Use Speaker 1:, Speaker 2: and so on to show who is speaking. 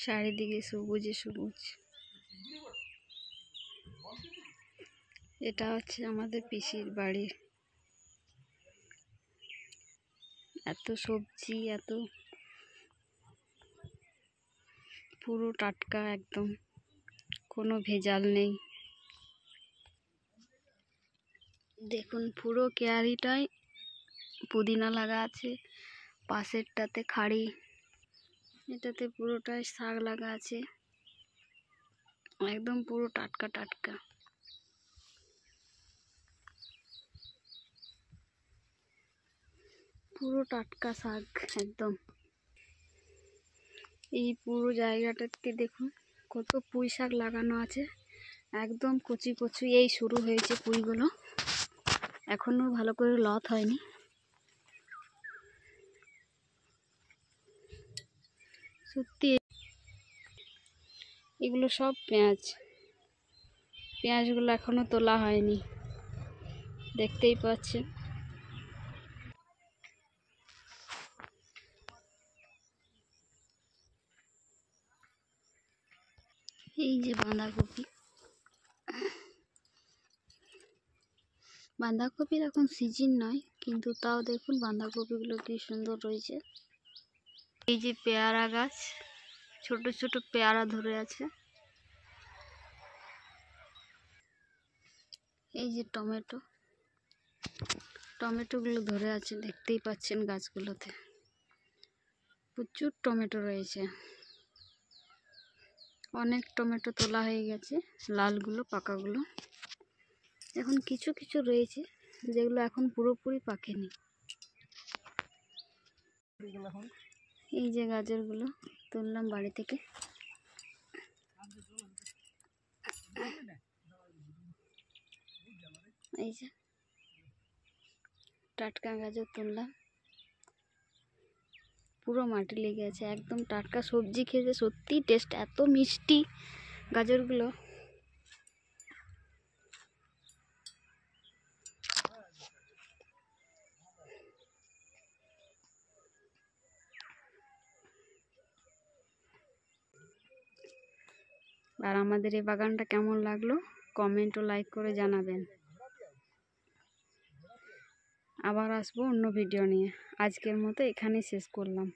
Speaker 1: চারিদিকে সবুজে সবুজ। এটা হচ্ছে আমাদের পিসির বাড়ি। এত সবজি, এত পুরো টাটকা, একদম কোনো ভেজাল নেই। দেখুন পুরো কেয়ারিটাই পুদিনা লাগা আছে, পাশেরটাতে খাড়ি, এটাতে পুরোটাই শাক লাগা আছে। একদম পুরো টাটকা টাটকা। পুরো টাটকা শাক একদম। এই পুরো জায়গাটাতে দেখুন কত পুঁই শাক লাগানো আছে, একদম কচি কচি। এই শুরু হয়েছে পুঁইগুলো, এখনো ভালো করে লত হয়নি। সত্যি এগুলো সব পেঁয়াজ। পেঁয়াজগুলো এখনো তোলা হয়নি, দেখতেই পাচ্ছেন। এই যে বাঁধাকপি, বাঁধাকপির এখন সিজন নয়, কিন্তু তাও দেখুন বাঁধাকপিগুলো কি সুন্দর রয়েছে। এই যে পেয়ারা গাছ, ছোট ছোট পেয়ারা ধরে আছে। এই যে টমেটো, টমেটোগুলো ধরে আছে, দেখতেই পাচ্ছেন গাছগুলোতে প্রচুর টমেটো রয়েছে। অনেক টমেটো তোলা হয়ে গেছে, লালগুলো, পাকাগুলো। এখন কিছু কিছু রয়েছে যেগুলো এখন পুরোপুরি পাকেনি। এই যে গাজরগুলো তুললাম বাড়ি থেকে। এই যে টাটকা গাজর তুললাম, পুরো মাটি লেগে আছে। একদম টাটকা সবজি খেতে সত্যি টেস্ট, এত মিষ্টি গাজরগুলো। আর আমাদের এই বাগানটা কেমন লাগলো কমেন্ট ও লাইক করে জানাবেন। আবার আসবো অন্য ভিডিও নিয়ে। আজকের মতো এখানেই শেষ করলাম।